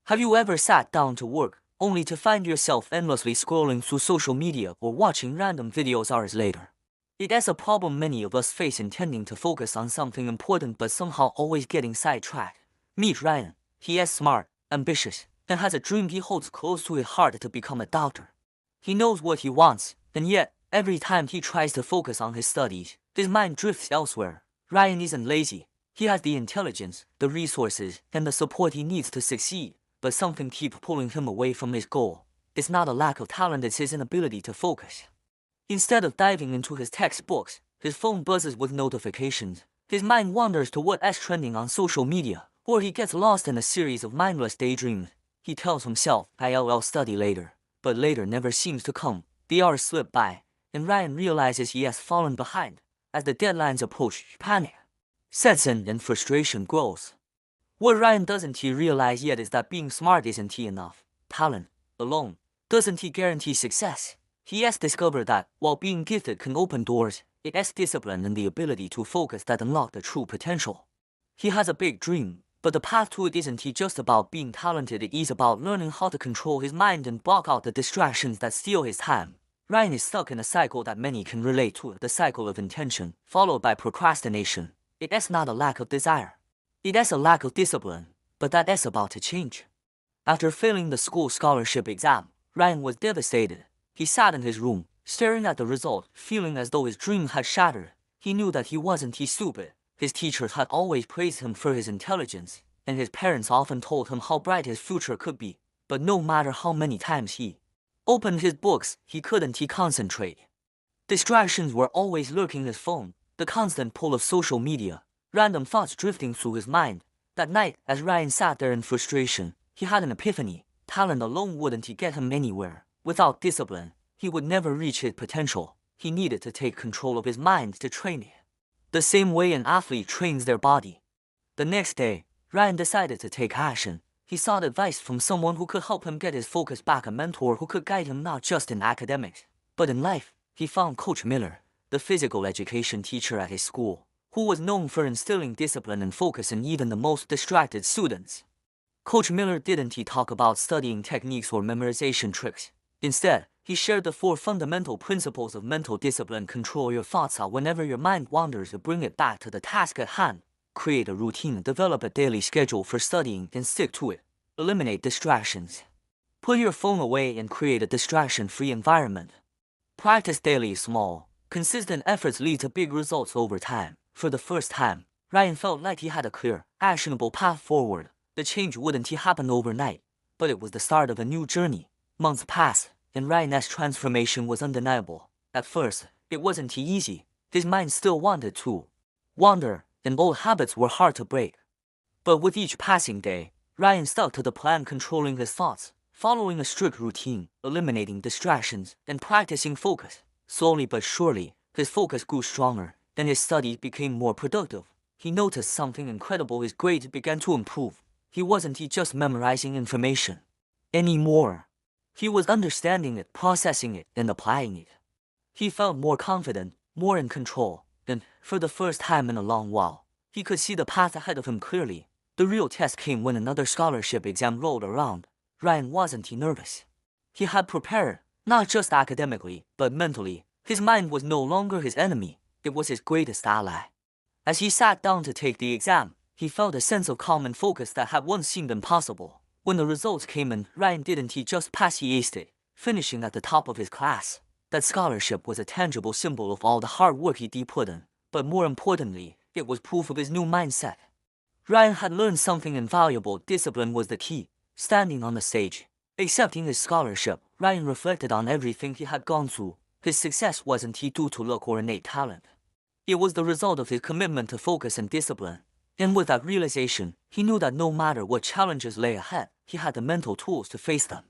Have you ever sat down to work, only to find yourself endlessly scrolling through social media or watching random videos hours later? It is a problem many of us face intending to focus on something important but somehow always getting sidetracked. Meet Ryan. He is smart, ambitious, and has a dream he holds close to his heart to become a doctor. He knows what he wants, and yet, every time he tries to focus on his studies, his mind drifts elsewhere. Ryan isn't lazy. He has the intelligence, the resources, and the support he needs to succeed, but something keeps pulling him away from his goal. It's not a lack of talent, it's his inability to focus. Instead of diving into his textbooks, his phone buzzes with notifications. His mind wanders to what is trending on social media, or he gets lost in a series of mindless daydreams. He tells himself, I'll study later, but later never seems to come. The hours slip by, and Ryan realizes he has fallen behind. As the deadlines approach, panic sets in and frustration grows. What Ryan doesn't realize yet is that being smart isn't enough. Talent alone doesn't guarantee success. He has discovered that, while being gifted can open doors, it is discipline and the ability to focus that unlock the true potential. He has a big dream, but the path to it isn't just about being talented, it is about learning how to control his mind and block out the distractions that steal his time. Ryan is stuck in a cycle that many can relate to, the cycle of intention, followed by procrastination. It is not a lack of desire. It is a lack of discipline, but that is about to change. After failing the school scholarship exam, Ryan was devastated. He sat in his room, staring at the result, feeling as though his dream had shattered. He knew that he wasn't stupid. His teachers had always praised him for his intelligence, and his parents often told him how bright his future could be. But no matter how many times he opened his books, he couldn't concentrate. Distractions were always lurking his phone, the constant pull of social media, random thoughts drifting through his mind. That night, as Ryan sat there in frustration, he had an epiphany. Talent alone wouldn't get him anywhere. Without discipline, he would never reach his potential. He needed to take control of his mind to train it, the same way an athlete trains their body. The next day, Ryan decided to take action. He sought advice from someone who could help him get his focus back, a mentor who could guide him not just in academics, but in life. He found Coach Miller, the physical education teacher at his school, who was known for instilling discipline and focus in even the most distracted students. Coach Miller didn't talk about studying techniques or memorization tricks. Instead, he shared the 4 fundamental principles of mental discipline. Control your thoughts out whenever your mind wanders, to bring it back to the task at hand. Create a routine, develop a daily schedule for studying and stick to it. Eliminate distractions. Put your phone away and create a distraction-free environment. Practice daily. Small, consistent efforts lead to big results over time. For the first time, Ryan felt like he had a clear, actionable path forward. The change wouldn't happen overnight, but it was the start of a new journey. Months passed, and Ryan's transformation was undeniable. At first, it wasn't easy. His mind still wanted to wander, and old habits were hard to break. But with each passing day, Ryan stuck to the plan, controlling his thoughts, following a strict routine, eliminating distractions, and practicing focus. Slowly but surely, his focus grew stronger, and his studies became more productive. He noticed something incredible: his grades began to improve. He wasn't just memorizing information anymore. He was understanding it, processing it, and applying it. He felt more confident, more in control, and, for the first time in a long while, he could see the path ahead of him clearly. The real test came when another scholarship exam rolled around. Ryan wasn't nervous. He had prepared, not just academically, but mentally. His mind was no longer his enemy, it was his greatest ally. As he sat down to take the exam, he felt a sense of calm and focus that had once seemed impossible. When the results came in, Ryan didn't just pass, he aced it, finishing at the top of his class. That scholarship was a tangible symbol of all the hard work he'd put in, but more importantly, it was proof of his new mindset. Ryan had learned something invaluable: discipline was the key. Standing on the stage, accepting his scholarship, Ryan reflected on everything he had gone through. His success wasn't due to luck or innate talent. It was the result of his commitment to focus and discipline. And with that realization, he knew that no matter what challenges lay ahead, he had the mental tools to face them.